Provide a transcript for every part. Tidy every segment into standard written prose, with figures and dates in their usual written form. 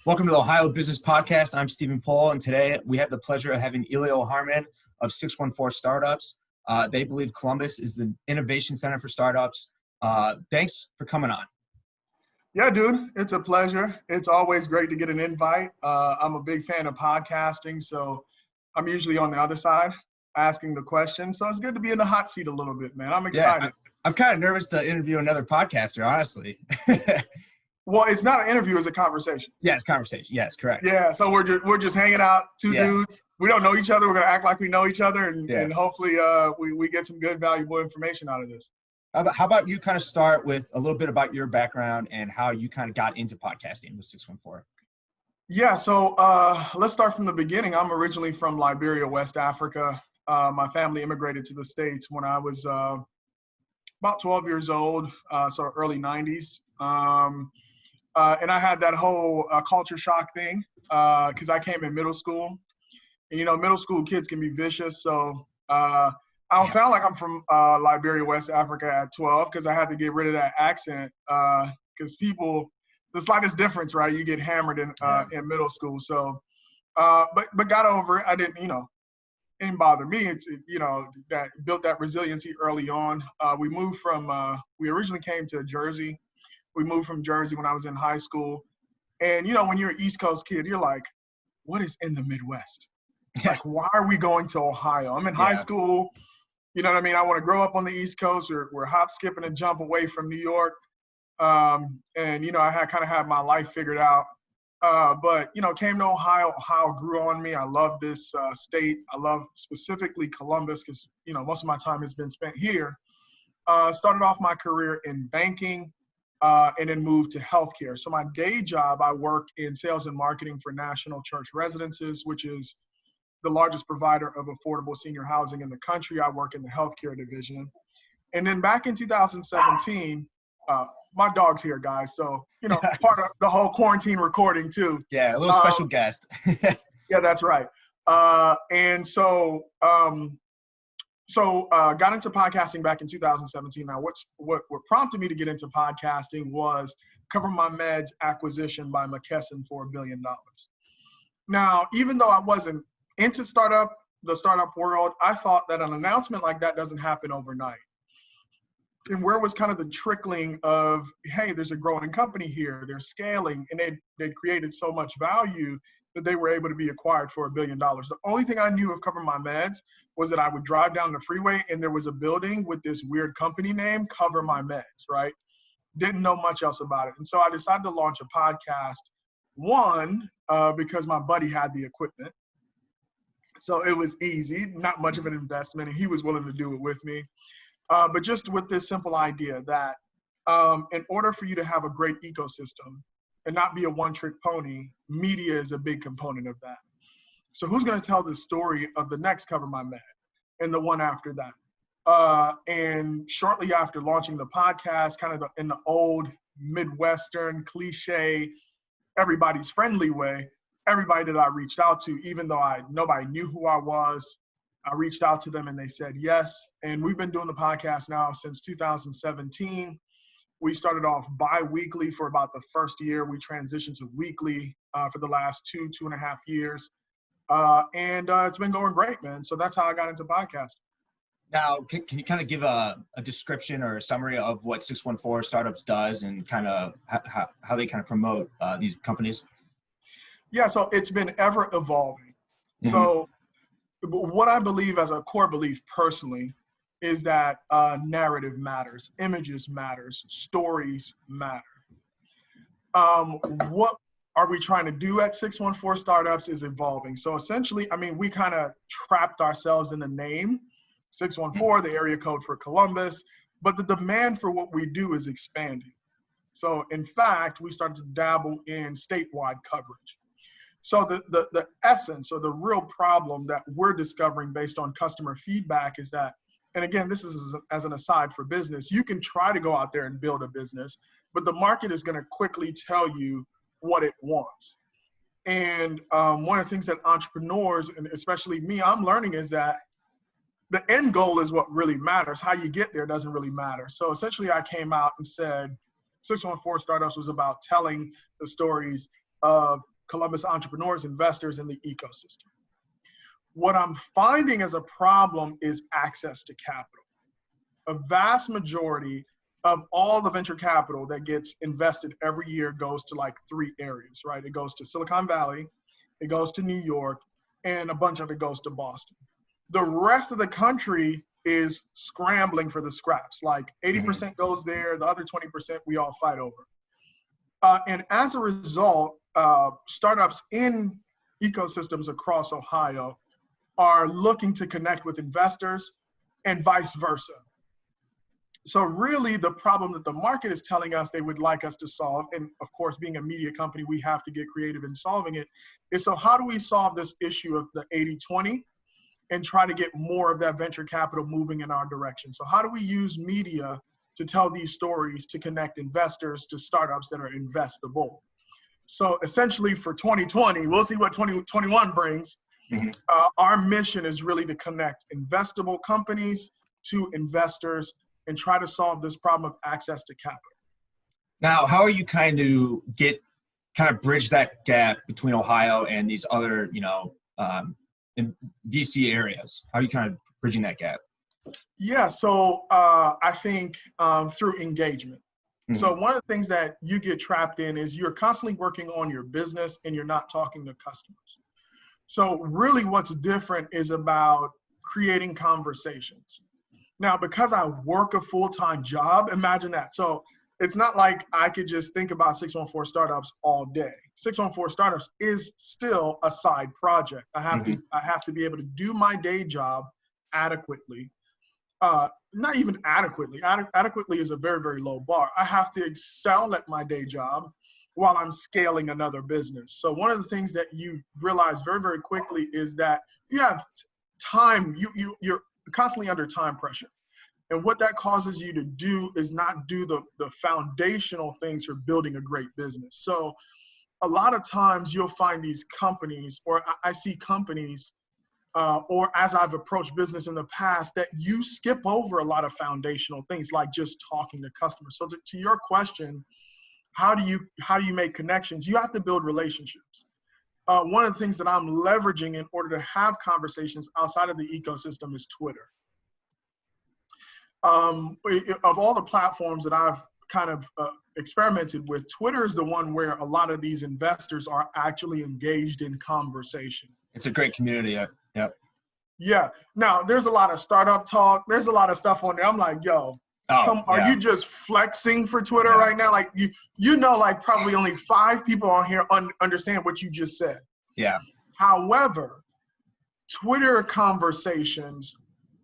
Welcome to the Ohio Business Podcast. I'm Stephen Paul, and today we have the pleasure of having Elio Harmon of 614 Startups. They believe Columbus is the innovation center for startups. Thanks for coming on. Yeah, dude, it's a pleasure. It's always great to get an invite. I'm a big fan of podcasting, so I'm usually on the other side asking the questions. So it's good to be in the hot seat a little bit, man. I'm excited. Yeah, I'm kind of nervous to interview another podcaster, honestly. Well, it's not an interview, it's a conversation. Yeah, it's conversation. Yes, correct. Yeah, so we're just hanging out, two dudes. We don't know each other. We're going to act like we know each other, and hopefully we get some good, valuable information out of this. How about you kind of start with a little bit about your background and how you kind of got into podcasting with 614? Yeah, so let's start from the beginning. I'm originally from Liberia, West Africa. My family immigrated to the States when I was about 12 years old, so early 90s. And I had that whole culture shock thing because I came in middle school. And, you know, middle school kids can be vicious. So I don't sound like I'm from Liberia, West Africa at 12 because I had to get rid of that accent because people, the slightest difference, right? You get hammered in middle school. So, but got over it. I didn't, it didn't bother me. That built that resiliency early on. We originally came to Jersey. We moved from Jersey when I was in high school. And, when you're an East Coast kid, you're like, what is in the Midwest? Like, why are we going to Ohio? I'm in high school. You know what I mean? I want to grow up on the East Coast. We're hop, skip, and a jump away from New York. I had kind of had my life figured out. But came to Ohio. Ohio grew on me. I love this state. I love specifically Columbus because, most of my time has been spent here. Started off my career in banking. And then moved to healthcare. So my day job, I work in sales and marketing for National Church Residences, which is the largest provider of affordable senior housing in the country. I work in the healthcare division. And then back in 2017, my dog's here, guys. So, part of the whole quarantine recording too. Yeah, a little special guest. Yeah, that's right. Got into podcasting back in 2017. Now, what prompted me to get into podcasting was Cover My Meds acquisition by McKesson for $1 billion. Now, even though I wasn't into the startup world, I thought that an announcement like that doesn't happen overnight. And where was kind of the trickling of, hey, there's a growing company here, they're scaling, and they'd created so much value that they were able to be acquired for $1 billion. The only thing I knew of Cover My Meds was that I would drive down the freeway and there was a building with this weird company name, Cover My Meds, right? Didn't know much else about it. And so I decided to launch a podcast, because my buddy had the equipment. So it was easy, not much of an investment, and he was willing to do it with me. But just with this simple idea that in order for you to have a great ecosystem and not be a one-trick pony, media is a big component of that. So who's going to tell the story of the next Cover My Med and the one after that? And shortly after launching the podcast, kind of in the old Midwestern cliche, everybody's friendly way, everybody that I reached out to, even though nobody knew who I was, I reached out to them and they said yes. And we've been doing the podcast now since 2017. We started off bi-weekly for about the first year. We transitioned to weekly for the last 2.5 years. And it's been going great, man. So that's how I got into podcasting. Now, can you kind of give a description or a summary of what 614 Startups does and kind of how they kind of promote these companies? Yeah, so it's been ever evolving. Mm-hmm. So what I believe as a core belief personally is that narrative matters, images matters, stories matter. What are we trying to do at 614 Startups is evolving. So essentially, we kind of trapped ourselves in the name, 614, the area code for Columbus, but the demand for what we do is expanding. So in fact, we started to dabble in statewide coverage. So the essence or the real problem that we're discovering based on customer feedback is that, and again, this is as an aside for business, you can try to go out there and build a business, but the market is going to quickly tell you what it wants. And one of the things that entrepreneurs, and especially me, I'm learning is that the end goal is what really matters. How you get there doesn't really matter. So essentially I came out and said 614 Startups was about telling the stories of Columbus entrepreneurs, investors in the ecosystem. What I'm finding as a problem is access to capital. A vast majority of all the venture capital that gets invested every year goes to like 3 areas, right? It goes to Silicon Valley, it goes to New York, and a bunch of it goes to Boston. The rest of the country is scrambling for the scraps. Like 80% goes there, the other 20% we all fight over. And as a result, startups in ecosystems across Ohio are looking to connect with investors and vice versa. So really the problem that the market is telling us they would like us to solve, and of course, being a media company, we have to get creative in solving it, is so how do we solve this issue of the 80-20 and try to get more of that venture capital moving in our direction? So how do we use media to tell these stories to connect investors to startups that are investable? So essentially for 2020, we'll see what 2021 brings. Our mission is really to connect investable companies to investors and try to solve this problem of access to capital. Now, how are you kind of bridge that gap between Ohio and these other, in VC areas? How are you kind of bridging that gap? Yeah, so I think through engagement. So one of the things that you get trapped in is you're constantly working on your business and you're not talking to customers. So really what's different is about creating conversations. Now, because I work a full-time job, imagine that. So it's not like I could just think about 614 Startups all day. 614 Startups is still a side project. I have to be able to do my day job adequately. Not even adequately. Adequately is a very, very low bar. I have to excel at my day job while I'm scaling another business. So one of the things that you realize very, very quickly is that you have time, you're constantly under time pressure. And what that causes you to do is not do the foundational things for building a great business. So a lot of times you'll find these companies, or I see companies, or as I've approached business in the past, that you skip over a lot of foundational things like just talking to customers. So to your question, how do you make connections? You have to build relationships. One of the things that I'm leveraging in order to have conversations outside of the ecosystem is Twitter. Of all the platforms that I've kind of experimented with, Twitter is the one where a lot of these investors are actually engaged in conversation. It's a great community. Yep. Yeah. Now, there's a lot of startup talk. There's a lot of stuff on there. I'm like, yo, are you just flexing for Twitter right now? Like, like probably only 5 people on here understand what you just said. Yeah. However, Twitter conversations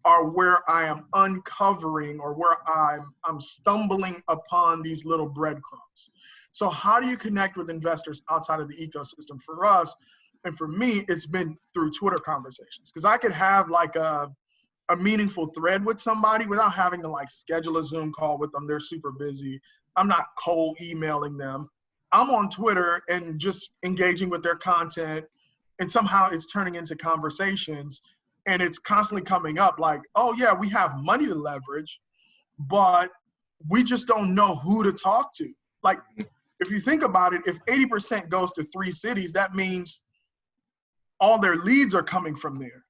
are where I am uncovering or where I'm stumbling upon these little breadcrumbs. So how do you connect with investors outside of the ecosystem? For us, and for me, it's been through Twitter conversations, because I could have like a meaningful thread with somebody without having to like schedule a Zoom call with them. They're super busy. I'm not cold emailing them. I'm on Twitter and just engaging with their content, and somehow it's turning into conversations, and it's constantly coming up like, oh yeah, we have money to leverage, but we just don't know who to talk to. Like, if you think about it, if 80% goes to 3 cities, that means all their leads are coming from there,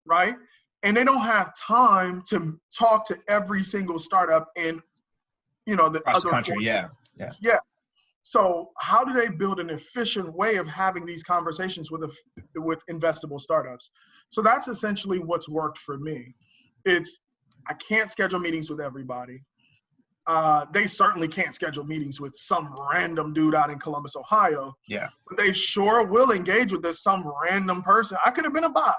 right? And they don't have time to talk to every single startup in, the Across other the country. Yeah. So how do they build an efficient way of having these conversations with investable startups? So that's essentially what's worked for me. I can't schedule meetings with everybody. They certainly can't schedule meetings with some random dude out in Columbus, Ohio. Yeah. But they sure will engage with some random person. I could have been a bot,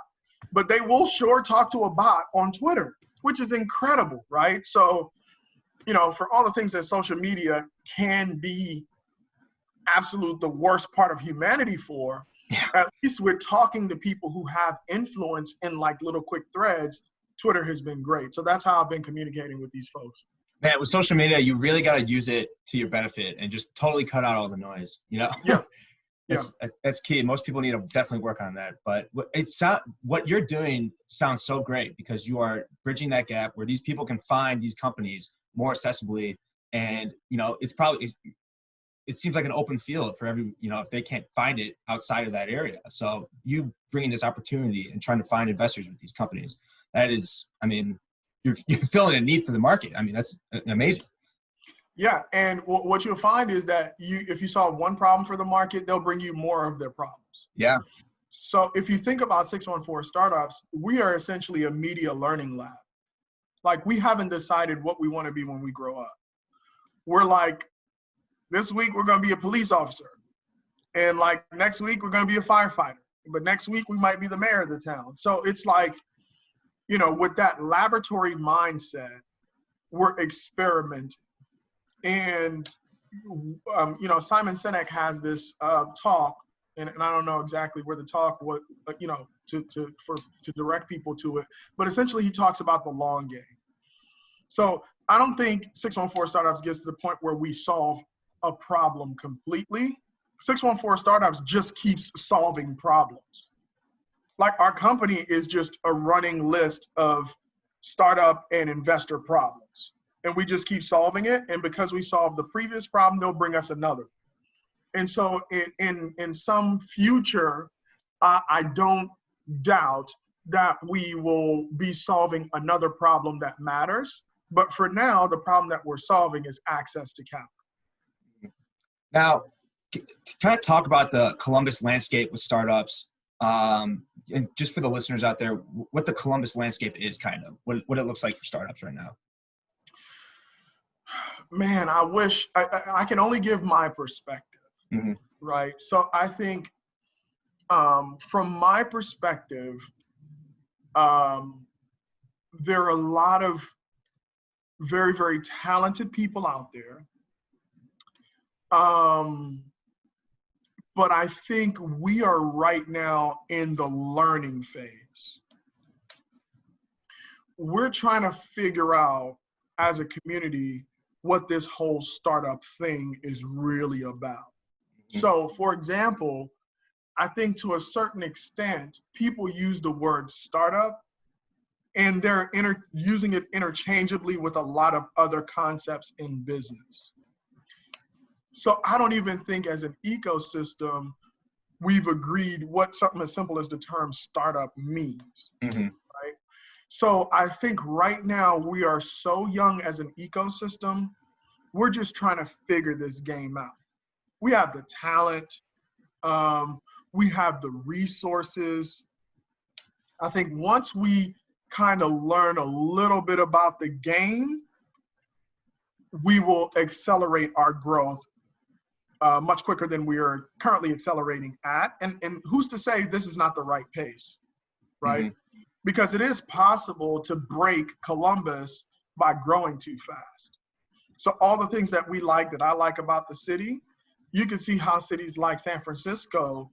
but they will sure talk to a bot on Twitter, which is incredible, right? So, for all the things that social media can be the worst part of humanity for, at least we're talking to people who have influence in like little quick threads. Twitter has been great. So that's how I've been communicating with these folks. Man, with social media, you really got to use it to your benefit and just totally cut out all the noise, Yeah. That's key. Most people need to definitely work on that. But what you're doing sounds so great, because you are bridging that gap where these people can find these companies more accessibly. And, it's probably it seems like an open field for every, if they can't find it outside of that area. So you bringing this opportunity and trying to find investors with these companies, that is, I mean, you're filling a need for the market. I mean, that's amazing. Yeah, and what you'll find is that if you solve one problem for the market, they'll bring you more of their problems. Yeah. So if you think about 614 Startups, we are essentially a media learning lab. Like, we haven't decided what we want to be when we grow up. We're like, this week we're going to be a police officer. And like next week we're going to be a firefighter. But next week we might be the mayor of the town. So it's like, with that laboratory mindset, we're experimenting. And, Simon Sinek has this talk, and I don't know exactly where the talk was, to direct people to it. But essentially he talks about the long game. So I don't think 614 Startups gets to the point where we solve a problem completely. 614 Startups just keeps solving problems. Like, our company is just a running list of startup and investor problems. And we just keep solving it. And because we solved the previous problem, they'll bring us another. And so in some future, I don't doubt that we will be solving another problem that matters. But for now, the problem that we're solving is access to capital. Now, kind of talk about the Columbus landscape with startups, and just for the listeners out there, what the Columbus landscape is, kind of what it looks like for startups right now. Man, I wish I can only give my perspective, right? So I think from my perspective, there are a lot of very, very talented people out there. But I think we are right now in the learning phase. We're trying to figure out as a community what this whole startup thing is really about. So, for example, I think to a certain extent, people use the word startup and they're using it interchangeably with a lot of other concepts in business. So I don't even think as an ecosystem, we've agreed what something as simple as the term startup means, right? So I think right now we are so young as an ecosystem, we're just trying to figure this game out. We have the talent, we have the resources. I think once we kind of learn a little bit about the game, we will accelerate our growth much quicker than we are currently accelerating at. And who's to say this is not the right pace, right? Because it is possible to break Columbus by growing too fast. So all the things that I like about the city, you can see how cities like San Francisco,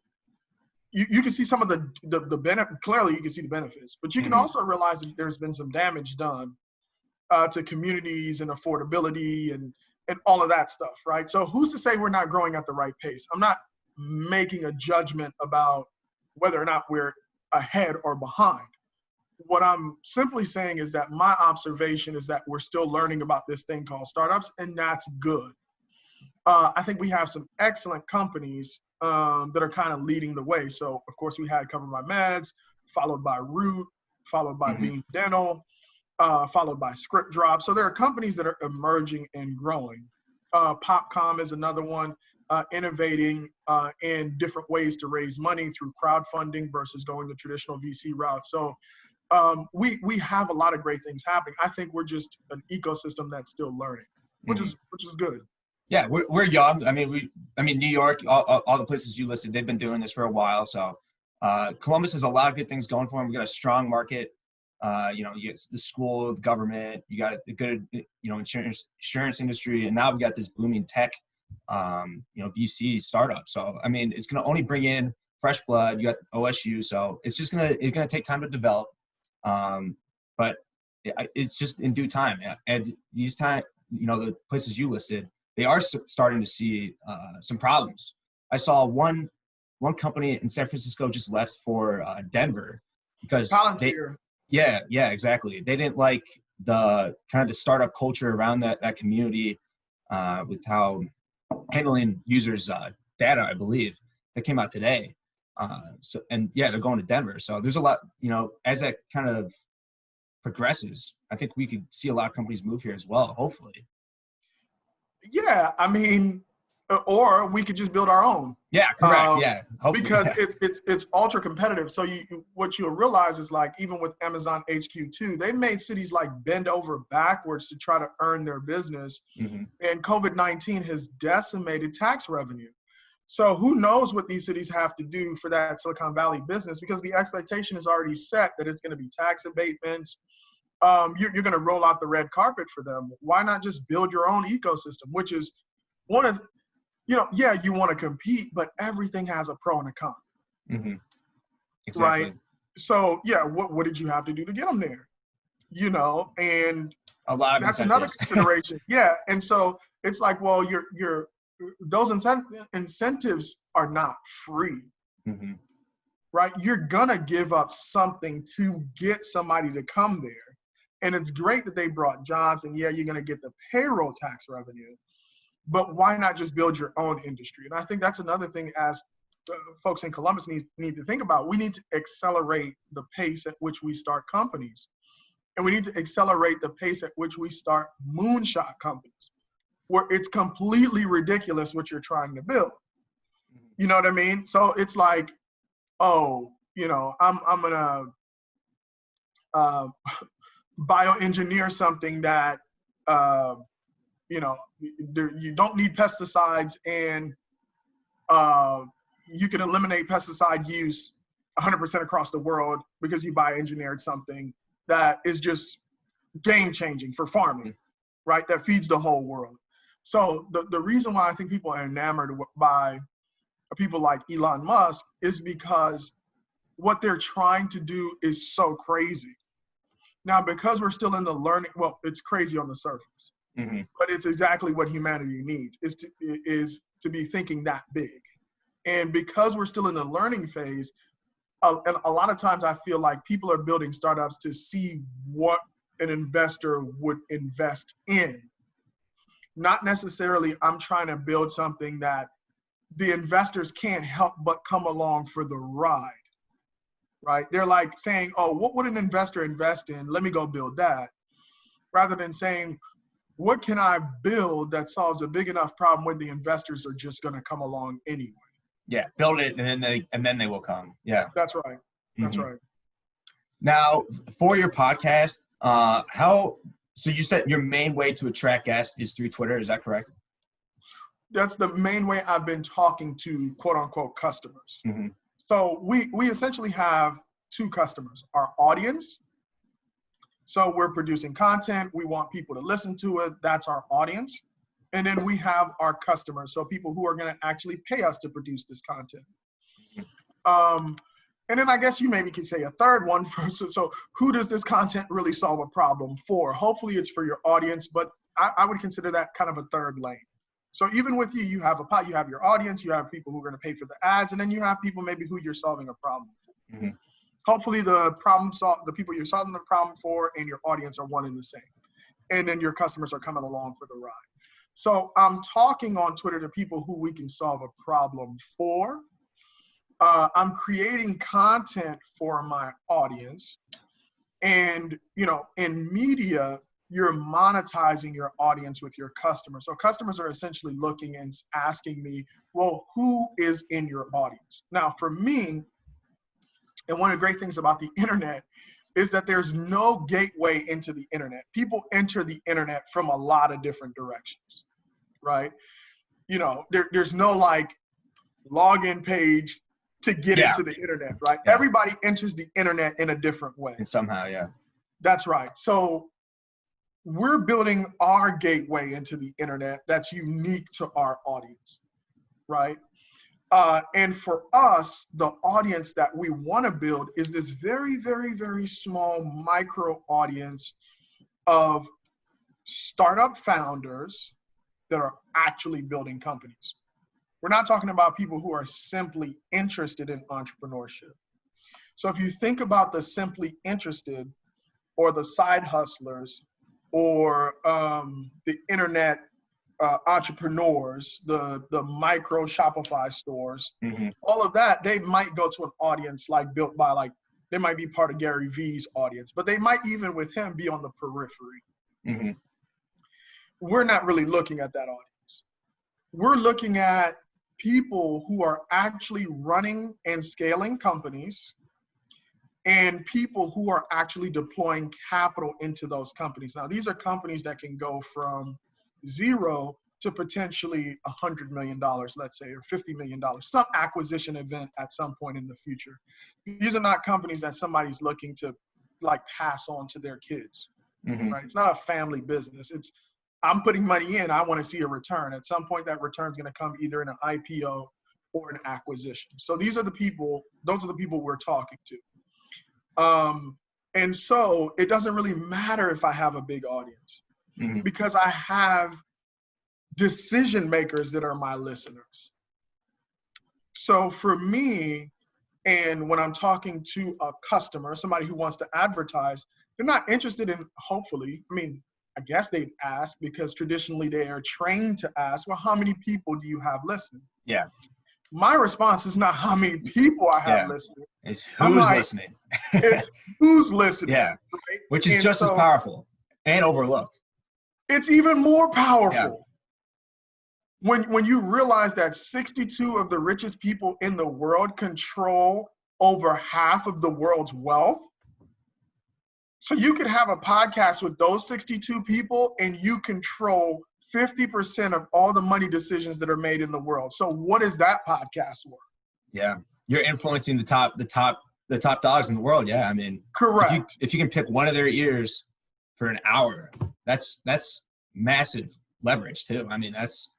you can see some of the benefit. Clearly you can see the benefits, but you can also realize that there's been some damage done to communities and affordability and all of that stuff, right? So who's to say we're not growing at the right pace? I'm not making a judgment about whether or not we're ahead or behind. What I'm simply saying is that my observation is that we're still learning about this thing called startups, and that's good. I think we have some excellent companies that are kind of leading the way. So, of course, we had Covered by Meds, followed by Root, followed by Beam Dental, followed by Script Drop. So there are companies that are emerging and growing. Popcom is another one, innovating in different ways to raise money through crowdfunding versus going the traditional VC route. So we have a lot of great things happening. I think we're just an ecosystem that's still learning, which is good. Yeah, we're young. I mean, New York, all the places you listed, they've been doing this for a while. So Columbus has a lot of good things going for them. We got a strong market. You get the school, the government. You got a good, insurance industry, and now we got this booming tech, VC startup. So I mean, it's going to only bring in fresh blood. You got OSU, so it's gonna take time to develop. But it's just in due time. And these the places you listed, they are starting to see some problems. I saw one company in San Francisco just left for Denver because yeah, exactly. They didn't like the kind of the startup culture around that community with how handling users' data, I believe, that came out today. They're going to Denver. So there's a lot, as that kind of progresses, I think we could see a lot of companies move here as well, hopefully. Yeah, I mean, or we could just build our own. Yeah, correct. Yeah, hopefully, because yeah. it's ultra competitive. So what you'll realize is, like, even with Amazon HQ2, they made cities like bend over backwards to try to earn their business. Mm-hmm. And COVID-19 has decimated tax revenue. So who knows what these cities have to do for that Silicon Valley business, because the expectation is already set that it's going to be tax abatements. You're going to roll out the red carpet for them. Why not just build your own ecosystem, which is one of, yeah, you want to compete, but everything has a pro and a con. Mm-hmm. Exactly. Right? So, yeah, what did you have to do to get them there? And a lot of that's incentives. Another consideration. Yeah. And so it's like, well, those incentives are not free. Mm-hmm. Right? You're going to give up something to get somebody to come there. And it's great that they brought jobs, and yeah, you're going to get the payroll tax revenue, but why not just build your own industry? And I think that's another thing as folks in Columbus need to think about. We need to accelerate the pace at which we start companies. And we need to accelerate the pace at which we start moonshot companies, where it's completely ridiculous what you're trying to build. You know what I mean? So it's like, I'm gonna bioengineer something that you don't need pesticides, and you can eliminate pesticide use 100% across the world because you bioengineered something that is just game changing for farming, right? That feeds the whole world. So the reason why I think people are enamored by people like Elon Musk is because what they're trying to do is so crazy. Now, because we're still in the learning, well, it's crazy on the surface, mm-hmm. but it's exactly what humanity needs, is to be thinking that big. And because we're still in the learning phase, and a lot of times I feel like people are building startups to see what an investor would invest in. Not necessarily I'm trying to build something that the investors can't help but come along for the ride. Right? They're like saying, oh, what would an investor invest in? Let me go build that. Rather than saying, what can I build that solves a big enough problem when the investors are just going to come along anyway? Yeah, build it and then they will come. Yeah. That's right. That's mm-hmm. right. Now, for your podcast, so you said your main way to attract guests is through Twitter, is that correct? That's the main way I've been talking to quote unquote customers. Mm-hmm. So we essentially have two customers, our audience. So we're producing content. We want people to listen to it. That's our audience. And then we have our customers. So people who are going to actually pay us to produce this content. And then I guess you maybe could say a third one. So who does this content really solve a problem for? Hopefully it's for your audience, but I would consider that kind of a third lane. So even with you have you have your audience, you have people who are going to pay for the ads, and then you have people maybe who you're solving a problem for. Mm-hmm. Hopefully the people you're solving the problem for and your audience are one and the same. And then your customers are coming along for the ride. So I'm talking on Twitter to people who we can solve a problem for. I'm creating content for my audience. And, in media, you're monetizing your audience with your customers. So customers are essentially looking and asking me, well, who is in your audience? Now, for me, and one of the great things about the internet is that there's no gateway into the internet. People enter the internet from a lot of different directions, right? There's no like login page to get into the internet, right? Yeah. Everybody enters the internet in a different way. And somehow, yeah. That's right. So we're building our gateway into the internet that's unique to our audience, right? And for us, the audience that we want to build is this very, very, very small micro audience of startup founders that are actually building companies. We're not talking about people who are simply interested in entrepreneurship. So if you think about the simply interested or the side hustlers or the internet entrepreneurs, the micro Shopify stores, all of that, they might go to an audience like built by like, they might be part of Gary Vee's audience, but they might even with him be on the periphery. We're not really looking at that audience. We're looking at people who are actually running and scaling companies and people who are actually deploying capital into those companies. Now, these are companies that can go from zero to potentially $100 million, let's say, or $50 million, some acquisition event at some point in the future. These are not companies that somebody's looking to like pass on to their kids, right? It's not a family business. It's, I'm putting money in, I want to see a return. At some point, that return is going to come either in an IPO or an acquisition. So these are the people, those are the people we're talking to. And so it doesn't really matter if I have a big audience because I have decision makers that are my listeners. So for me, and when I'm talking to a customer, somebody who wants to advertise, they're not interested in, hopefully, I mean, I guess they'd ask because traditionally they are trained to ask, well, how many people do you have listening? Yeah. My response is not how many people I have listening. It's who's listening. It's who's listening. Yeah. Right? Which is just as powerful and overlooked. It's even more powerful. Yeah. When you realize that 62 of the richest people in the world control over half of the world's wealth. So you could have a podcast with those 62 people and you control 50% of all the money decisions that are made in the world. So what is that podcast worth? Yeah. You're influencing the top dogs in the world. Yeah. I mean, correct. If you can pick one of their ears for an hour, that's massive leverage too. I mean, that's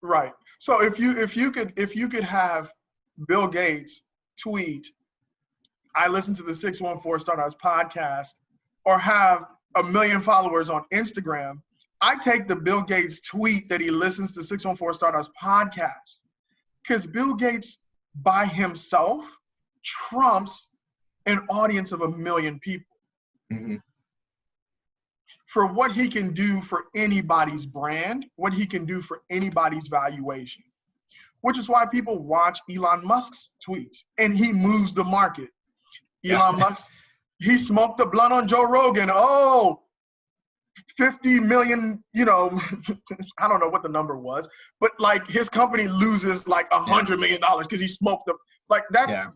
right. So if you could have Bill Gates tweet, I listen to the 614 Startups podcast, or have 1 million followers on Instagram, I take the Bill Gates tweet that he listens to 614 Startups podcast, because Bill Gates by himself trumps an audience of 1 million people. For what he can do for anybody's brand, what he can do for anybody's valuation, which is why people watch Elon Musk's tweets and he moves the market. Elon Musk, he smoked a blunt on Joe Rogan. Oh, 50 million, I don't know what the number was, but like his company loses like $100 million because he smoked them. Like that's,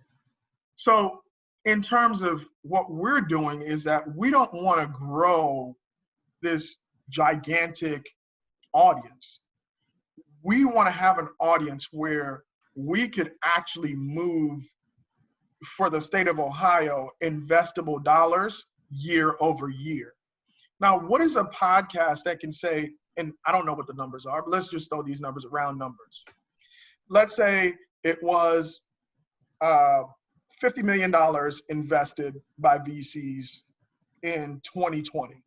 so in terms of what we're doing is that we don't want to grow this gigantic audience. We want to have an audience where we could actually move, for the state of Ohio, investable dollars year over year. Now, what is a podcast that can say, and I don't know what the numbers are, but let's just throw these numbers, round numbers. Let's say it was $50 million invested by VCs in 2020.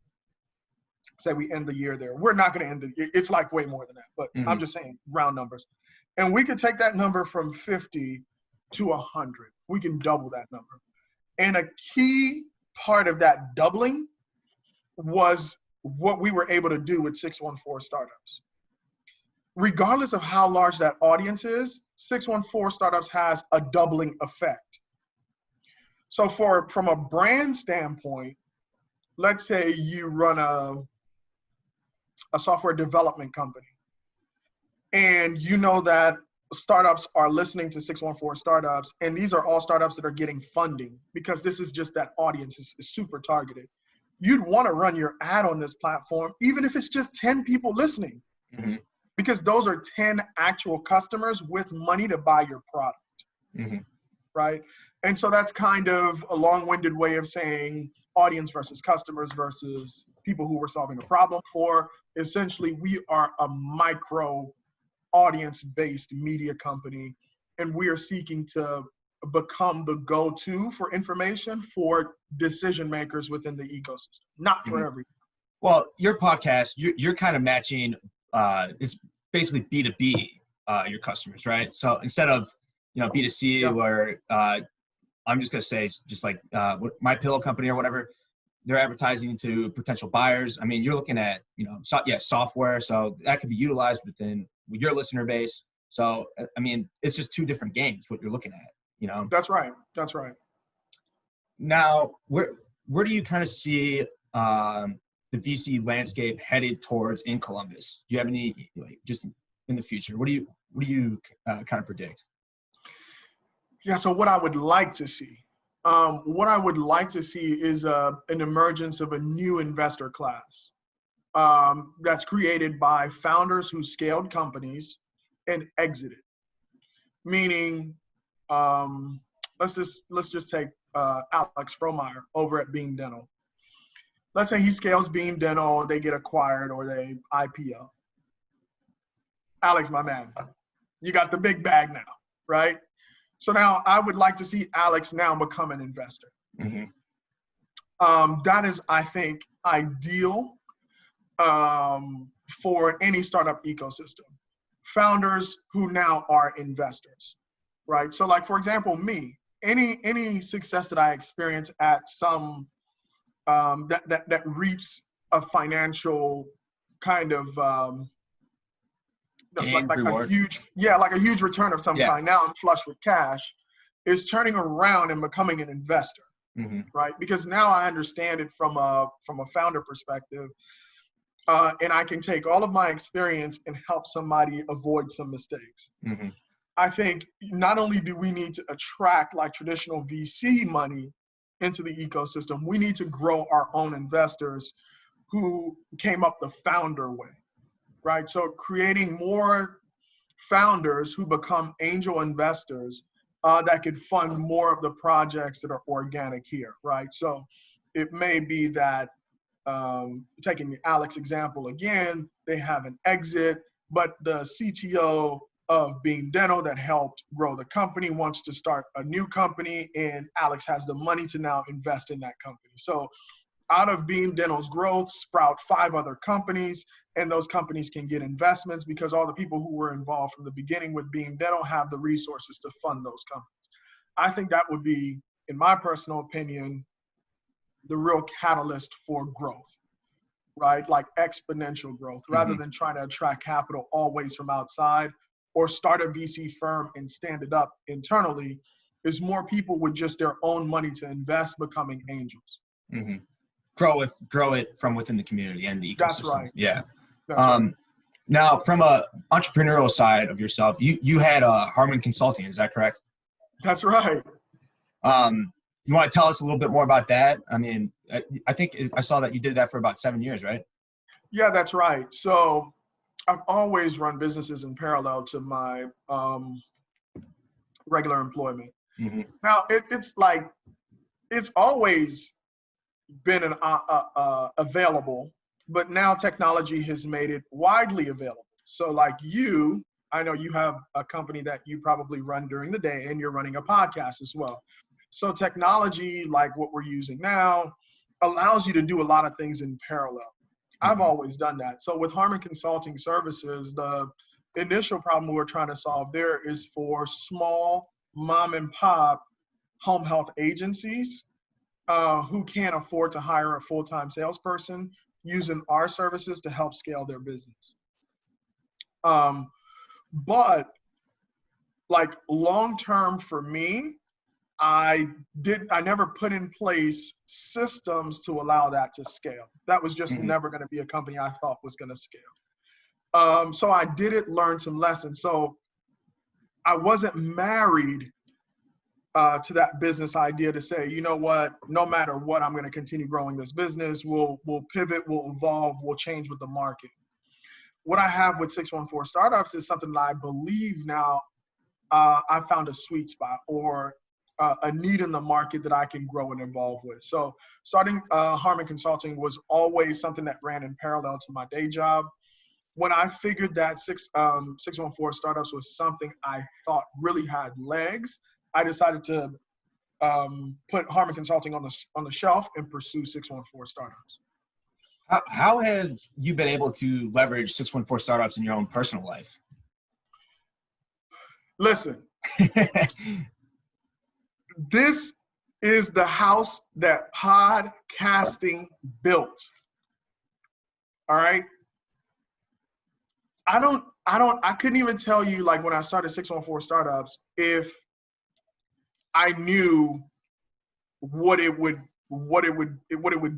Say we end the year there. We're not going to end it's like way more than that, but I'm just saying round numbers. And we could take that number from 50 to 100. We can double that number. And a key part of that doubling was what we were able to do with 614 Startups. Regardless of how large that audience is, 614 Startups has a doubling effect. So from a brand standpoint, let's say you run a software development company, and you know that startups are listening to 614 Startups, and these are all startups that are getting funding because this is just that audience is super targeted. You'd want to run your ad on this platform, even if it's just 10 people listening, because those are 10 actual customers with money to buy your product, right? And so that's kind of a long-winded way of saying audience versus customers versus people who we're solving a problem for. Essentially, we are a micro audience-based media company, and we are seeking to become the go-to for information for decision makers within the ecosystem, not for everyone. Well, your podcast, you're kind of matching, it's basically B2B, your customers, right? So instead of, B2C or I'm just going to say just like My Pillow Company or whatever, they're advertising to potential buyers. I mean, you're looking at, software. So that could be utilized within your listener base. So, I mean, it's just two different games, what you're looking at, That's right. That's right. Now, where do you kind of see the VC landscape headed towards in Columbus? Do you have any, just in the future? What do you kind of predict? Yeah. So what I would like to see, is an emergence of a new investor class that's created by founders who scaled companies and exited. Meaning, let's just take Alex Frohmeyer over at Beam Dental. Let's say he scales Beam Dental, they get acquired or they IPO. Alex, my man, you got the big bag now, right? So now I would like to see Alex now become an investor. Mm-hmm. That is, I think, ideal for any startup ecosystem. Founders who now are investors, right? So like, for example, me, any success that I experience at some, that reaps a financial kind of, like Reward. a huge return of some kind. Now I'm flush with cash, is turning around and becoming an investor, mm-hmm. right? Because now I understand it from a founder perspective, and I can take all of my experience and help somebody avoid some mistakes. Mm-hmm. I think not only do we need to attract like traditional VC money into the ecosystem, we need to grow our own investors who came up the founder way. Right, so creating more founders who become angel investors that could fund more of the projects that are organic here, right? So it may be that, taking the Alex example again, they have an exit, but the CTO of Beam Dental that helped grow the company wants to start a new company, and Alex has the money to now invest in that company. So out of Beam Dental's growth sprout 5 other companies, and those companies can get investments because all the people who were involved from the beginning with Beam Dental have the resources to fund those companies. I think that would be, in my personal opinion, the real catalyst for growth, right? Like exponential growth, rather than trying to attract capital always from outside or start a VC firm and stand it up internally. Is more people with just their own money to invest becoming angels. Mm-hmm. Grow it from within the community and the ecosystem. That's right. Yeah. That's right. Now, from a entrepreneurial side of yourself, you had Harmon Consulting. Is that correct? That's right. You want to tell us a little bit more about that? I mean, I think I saw that you did that for about 7 years, right? Yeah, that's right. So I've always run businesses in parallel to my regular employment. Mm-hmm. Now, it's always been available, but now technology has made it widely available. So like I know you have a company that you probably run during the day, and you're running a podcast as well. So technology, like what we're using now, allows you to do a lot of things in parallel. Mm-hmm. I've always done that. So with Harmon Consulting Services, the initial problem we're trying to solve there is for small mom and pop home health agencies who can't afford to hire a full-time salesperson, using our services to help scale their business. But like long-term for me, I never put in place systems to allow that to scale. That was just never going to be a company I thought was going to scale. So I did learn some lessons. So I wasn't married to that business idea to say, you know what, no matter what, I'm going to continue growing this business. We'll pivot, we'll evolve, we'll change with the market. What I have with 614 Startups is something that I believe now I found a sweet spot or a need in the market that I can grow and evolve with. So starting Harmon Consulting was always something that ran in parallel to my day job. When I figured that 614 Startups was something I thought really had legs, I decided to put Harmon Consulting on the shelf and pursue 614 Startups. How have you been able to leverage 614 Startups in your own personal life? Listen, this is the house that podcasting built. All right. I couldn't even tell you, like, when I started 614 Startups, if I knew what it would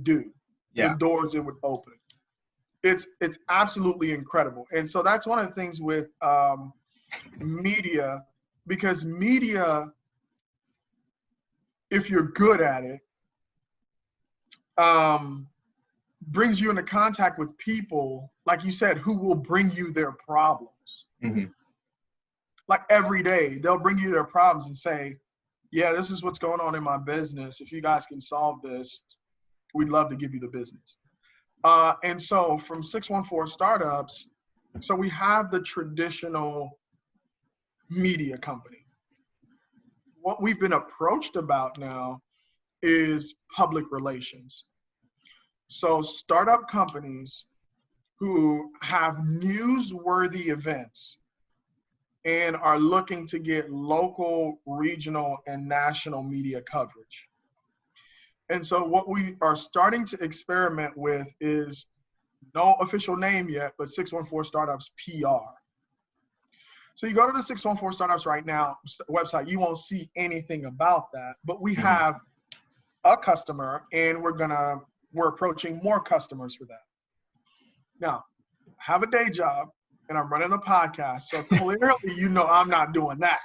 do, Yeah. the doors it would open. It's absolutely incredible. And so that's one of the things with media, because media, if you're good at it, brings you into contact with people, like you said, who will bring you their problems. Mm-hmm. Like every day, they'll bring you their problems and say, yeah, this is what's going on in my business. If you guys can solve this, we'd love to give you the business. And so from 614 Startups, so we have the traditional media company. What we've been approached about now is public relations. So startup companies who have newsworthy events and are looking to get local, regional, and national media coverage. And so what we are starting to experiment with is, no official name yet, but 614 Startups PR. So you go to the 614 Startups right now website, you won't see anything about that, but we have a customer, and we're approaching more customers for that. Now, I have a day job and I'm running a podcast. So clearly, I'm not doing that.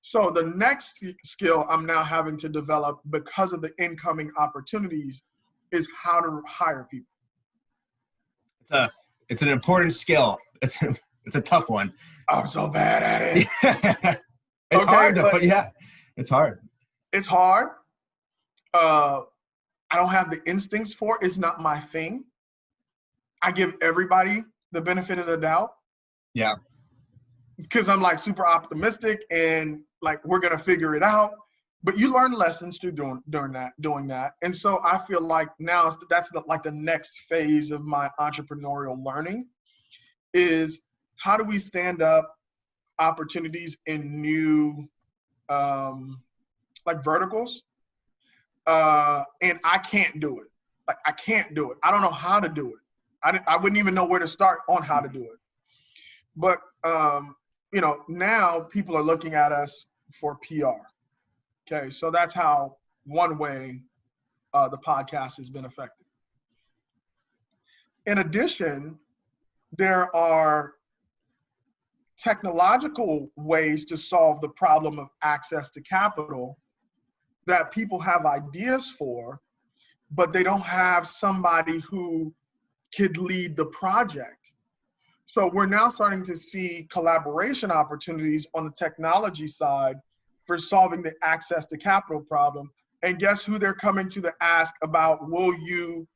So the next skill I'm now having to develop, because of the incoming opportunities, is how to hire people. It's an important skill. It's a tough one. I'm so bad at it. It's hard, but yeah, it's hard. It's hard. I don't have the instincts for it. It's not my thing. I give everybody the benefit of the doubt. Yeah. Because I'm like super optimistic and like, we're going to figure it out. But you learn lessons through doing that. And so I feel like now that's like the next phase of my entrepreneurial learning is, how do we stand up opportunities in new like verticals? And I can't do it. Like, I can't do it. I don't know how to do it. I wouldn't even know where to start on how to do it. But, now people are looking at us for PR. Okay, so that's how one way the podcast has been affected. In addition, there are technological ways to solve the problem of access to capital that people have ideas for, but they don't have somebody who could lead the project. So we're now starting to see collaboration opportunities on the technology side for solving the access to capital problem. And guess who they're coming to ask about, will you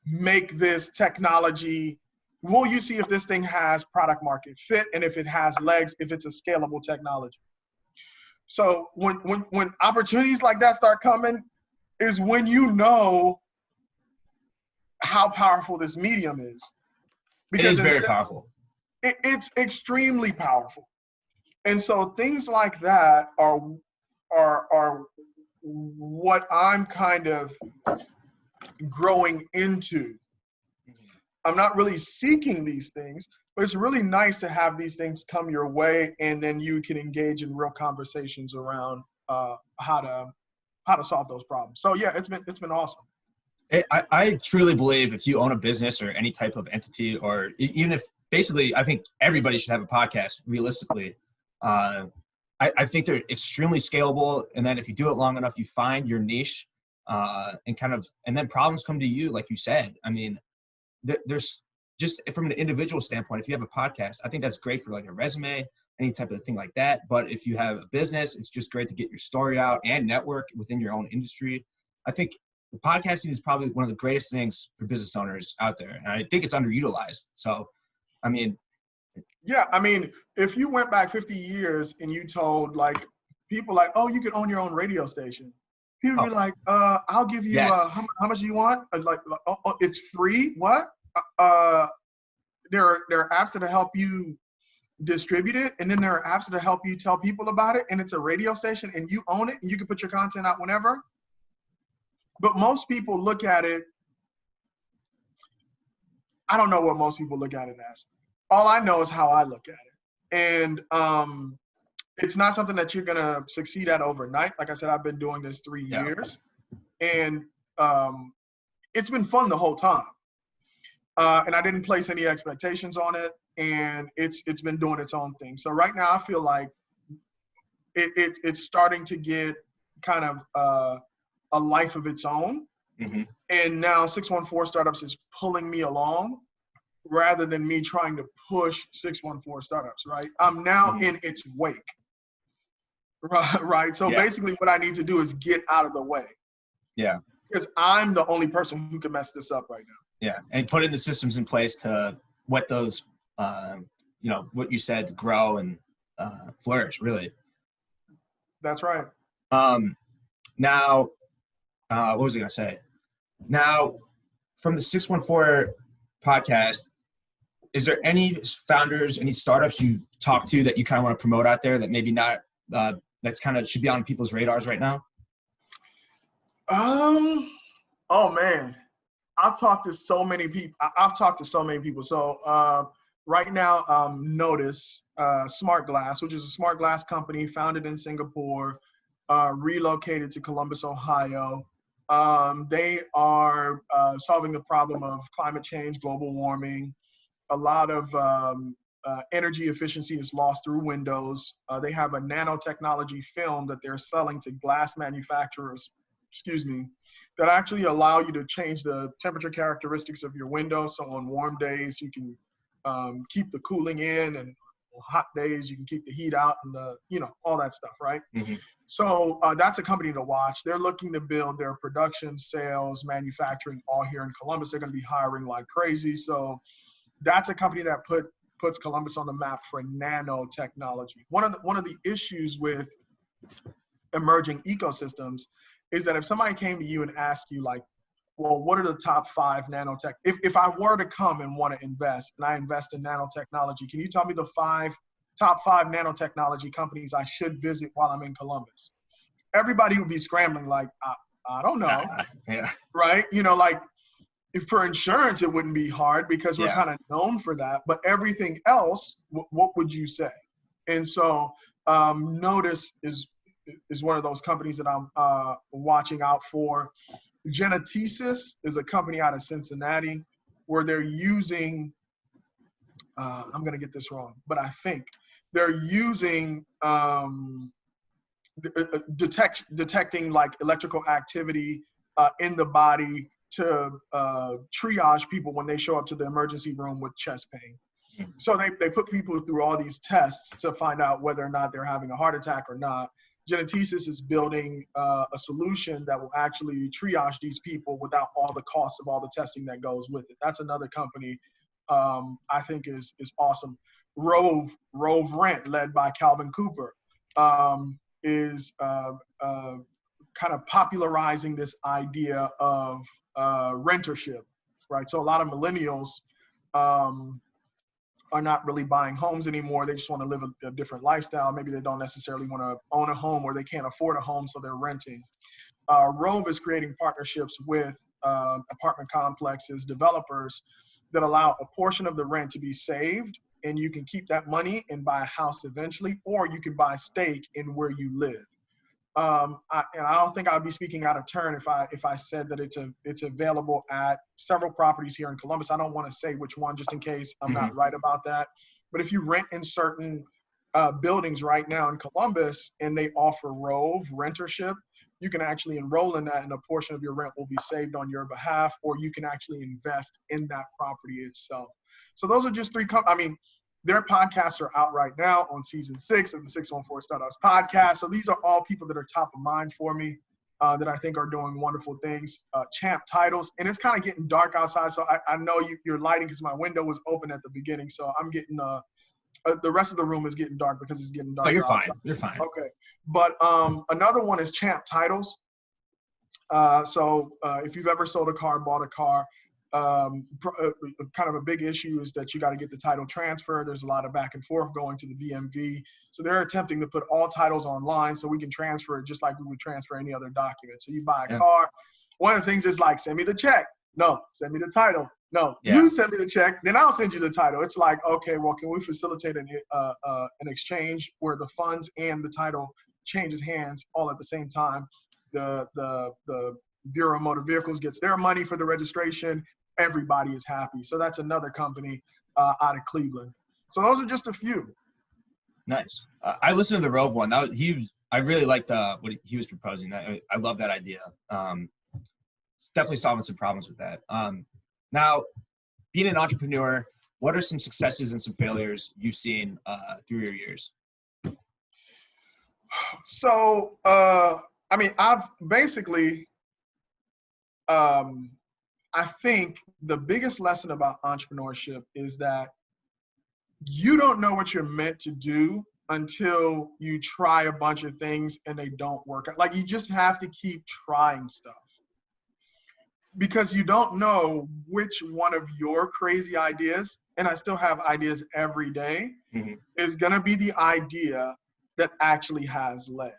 make this technology, will you see if this thing has product market fit, and if it has legs, if it's a scalable technology. So when opportunities like that start coming is when you know how powerful this medium is. Because it is very powerful. It's extremely powerful. And so things like that are what I'm kind of growing into. I'm not really seeking these things, but it's really nice to have these things come your way, and then you can engage in real conversations around how to solve those problems. So yeah, it's been awesome. I truly believe if you own a business or any type of entity, or even if basically, I think everybody should have a podcast realistically. I think they're extremely scalable. And then if you do it long enough, you find your niche and then problems come to you, like you said. I mean, there's just from an individual standpoint, if you have a podcast, I think that's great for like a resume, any type of thing like that. But if you have a business, it's just great to get your story out and network within your own industry. I think the podcasting is probably one of the greatest things for business owners out there. And I think it's underutilized. So, I mean. Yeah. I mean, if you went back 50 years and you told like people like, oh, you can own your own radio station. People be like, I'll give you, yes. How much do you want? Like, oh, it's free. What? There are apps that help you distribute it, and then there are apps that help you tell people about it, and it's a radio station and you own it and you can put your content out whenever. But most people look at it, I don't know what most people look at it as. All I know is how I look at it. And it's not something that you're gonna succeed at overnight. Like I said, I've been doing this 3 years, and it's been fun the whole time. And I didn't place any expectations on it, and it's been doing its own thing. So right now I feel like it's starting to get kind of a life of its own. Mm-hmm. And now 614 Startups is pulling me along rather than me trying to push 614 Startups, right? I'm now in its wake, right? So basically what I need to do is get out of the way. Yeah. Because I'm the only person who can mess this up right now. Yeah, and putting the systems in place to what those, what you said, to grow and flourish, really. That's right. Now, what was I going to say? Now, from the 614 podcast, is there any founders, any startups you've talked to that you kind of want to promote out there that maybe not, that's kind of should be on people's radars right now? Oh man, I've talked to so many people. So right now, Notice Smart Glass, which is a smart glass company founded in Singapore, relocated to Columbus, Ohio. They are solving the problem of climate change, global warming. A lot of energy efficiency is lost through windows. They have a nanotechnology film that they're selling to glass manufacturers, that actually allow you to change the temperature characteristics of your window. So on warm days, you can keep the cooling in, and on hot days, you can keep the heat out, and all that stuff, right? Mm-hmm. So that's a company to watch. They're looking to build their production, sales, manufacturing all here in Columbus. They're going to be hiring like crazy. So that's a company that puts Columbus on the map for nanotechnology. One of the issues with emerging ecosystems is that if somebody came to you and asked you, like, well, what are the top 5 nanotech? If I were to come and want to invest, and I invest in nanotechnology, can you tell me the top 5 nanotechnology companies I should visit while I'm in Columbus? Everybody would be scrambling like, I don't know. Yeah. Right? Like, if for insurance, it wouldn't be hard because we're kind of known for that. But everything else, what would you say? And so Notice is one of those companies that I'm watching out for. Geneticist is a company out of Cincinnati where they're using, I'm going to get this wrong, but I think they're using detecting like electrical activity in the body to triage people when they show up to the emergency room with chest pain. So they put people through all these tests to find out whether or not they're having a heart attack or not. Geneticist is building a solution that will actually triage these people without all the cost of all the testing that goes with it. That's another company I think is awesome. Rove Rent, led by Calvin Cooper, is kind of popularizing this idea of rentership, right? So a lot of millennials are not really buying homes anymore. They just want to live a different lifestyle. Maybe they don't necessarily want to own a home, or they can't afford a home, so they're renting. Rove is creating partnerships with apartment complexes, developers, that allow a portion of the rent to be saved, and you can keep that money and buy a house eventually, or you can buy stake in where you live. And I don't think I'd be speaking out of turn if I said that it's available at several properties here in Columbus. I don't want to say which one just in case I'm not right about that. But if you rent in certain buildings right now in Columbus and they offer Rove rentership, you can actually enroll in that, and a portion of your rent will be saved on your behalf, or you can actually invest in that property itself. So those are just 3 their podcasts are out right now on season 6 of the 614 Startups podcast. So these are all people that are top of mind for me that I think are doing wonderful things. Champ Titles, and it's kind of getting dark outside, so I know you're lighting because my window was open at the beginning, so I'm getting the rest of the room is getting dark because it's getting dark. Oh, you're outside. fine. You're fine. Okay, but another one is Champ Titles. So if you've ever sold a car, bought a car, kind of a big issue is that you got to get the title transfer. There's a lot of back and forth going to the DMV. So they're attempting to put all titles online so we can transfer it just like we would transfer any other document. So you buy a car. One of the things is like, send me the check. No, send me the title. No, you send me the check, then I'll send you the title. It's like, okay, well, can we facilitate an exchange where the funds and the title changes hands all at the same time? The Bureau of Motor Vehicles gets their money for the registration. Everybody is happy. So that's another company out of Cleveland. So those are just a few. Nice. I listened to the Rove one. I really liked what he was proposing. I love that idea. It's definitely solving some problems with that. Now, being an entrepreneur, what are some successes and some failures you've seen through your years? So, I've basically, I think the biggest lesson about entrepreneurship is that you don't know what you're meant to do until you try a bunch of things and they don't work out. Like, you just have to keep trying stuff because you don't know which one of your crazy ideas, and I still have ideas every day, is going to be the idea that actually has legs.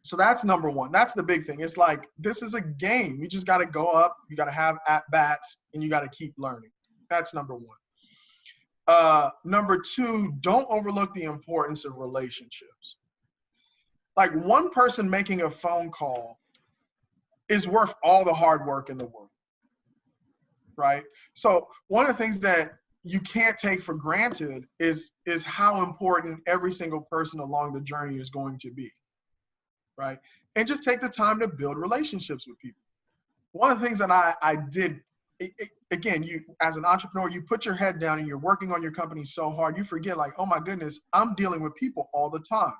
So that's number one. That's the big thing. It's like, this is a game. You just got to go up. You got to have at-bats, and you got to keep learning. That's number one. Number two, don't overlook the importance of relationships. Like, one person making a phone call is worth all the hard work in the world, right? So one of the things that you can't take for granted is how important every single person along the journey is going to be, right? And just take the time to build relationships with people. One of the things that I did, again, you as an entrepreneur, you put your head down and you're working on your company so hard, you forget, like, oh my goodness, I'm dealing with people all the time,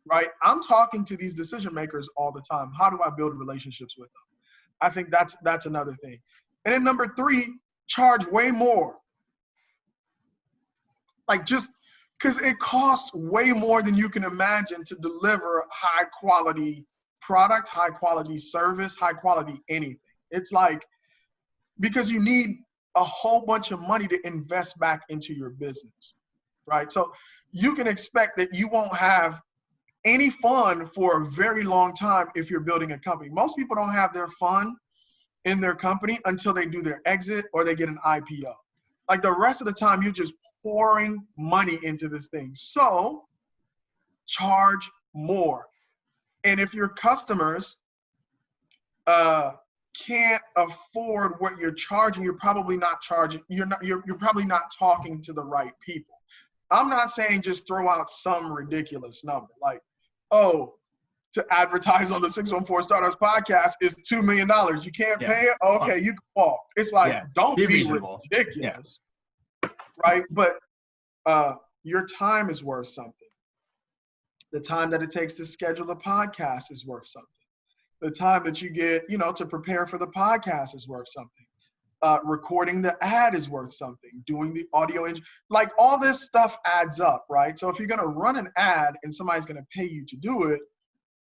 right? I'm talking to these decision makers all the time. How do I build relationships with them? I think that's another thing. And then number three, charge way more. Like, just because it costs way more than you can imagine to deliver high quality product, high quality service, high quality anything. It's like, because you need a whole bunch of money to invest back into your business, right? So you can expect that you won't have any fun for a very long time if you're building a company. Most people don't have their fun in their company until they do their exit or they get an IPO. Like, the rest of the time, you're just pouring money into this thing. So charge more. And if your customers can't afford what you're charging, you're probably not charging, you're probably not talking to the right people. I'm not saying just throw out some ridiculous number. Like, oh, to advertise on the 614 Startups podcast is $2 million. You can't pay it? Okay, you can walk. It's like, don't be ridiculous, right? But your time is worth something. The time that it takes to schedule the podcast is worth something. The time that you get, to prepare for the podcast is worth something. Recording the ad is worth something. Doing the audio, like, all this stuff adds up, right? So if you're going to run an ad and somebody's going to pay you to do it,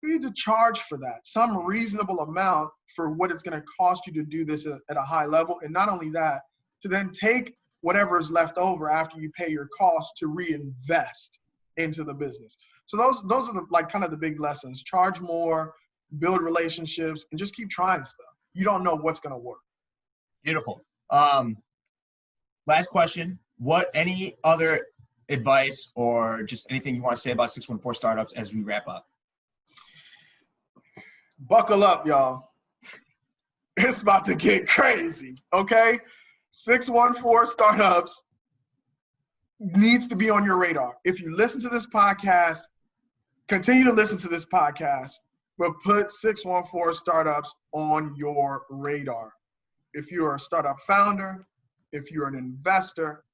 you need to charge for that, some reasonable amount for what it's going to cost you to do this at a high level. And not only that, to then take whatever is left over after you pay your costs to reinvest into the business. So those are kind of the big lessons. Charge more, build relationships, and just keep trying stuff. You don't know what's going to work. Beautiful. Last question. Any other advice or just anything you want to say about 614 Startups as we wrap up? Buckle up, y'all. It's about to get crazy, okay? 614 Startups needs to be on your radar. If you listen to this podcast, continue to listen to this podcast, but put 614 Startups on your radar. If you're a startup founder, if you're an investor,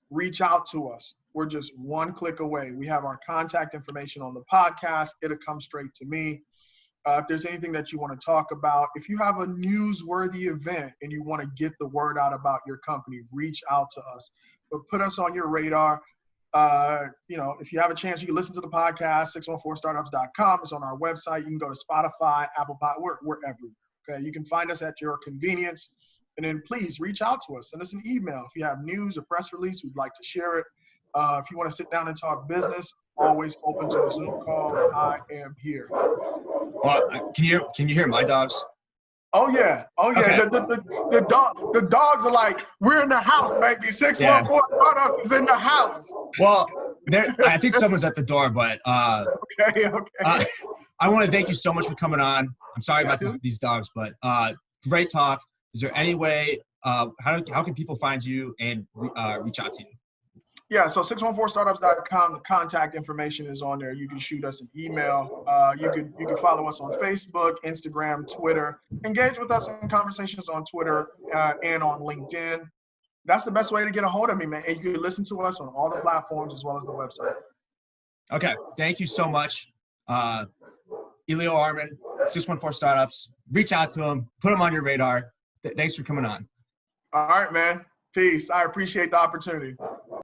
reach out to us. We're just one click away. We have our contact information on the podcast. It'll come straight to me. If there's anything that you want to talk about, if you have a newsworthy event and you want to get the word out about your company, reach out to us. But put us on your radar. If you have a chance, you can listen to the podcast, 614startups.com. It's on our website. You can go to Spotify, Apple Pod. We're everywhere. Okay, you can find us at your convenience. And then please reach out to us. Send us an email. If you have news or press release, we'd like to share it. If you want to sit down and talk business, always open to a Zoom call. I am here. Well, can you hear my dogs? Oh yeah. Okay. The dogs are like, we're in the house, baby. 614 Startups is in the house. Well, I think someone's at the door, but Okay. I want to thank you so much for coming on. I'm sorry about these dogs, but great talk. Is there any way, how can people find you and reach out to you? Yeah, so 614startups.com, the contact information is on there. You can shoot us an email. You can follow us on Facebook, Instagram, Twitter. Engage with us in conversations on Twitter and on LinkedIn. That's the best way to get a hold of me, man. And you can listen to us on all the platforms as well as the website. Okay, thank you so much. Elio Harmon, 614 Startups. Reach out to him. Put him on your radar. Thanks for coming on. All right, man. Peace. I appreciate the opportunity.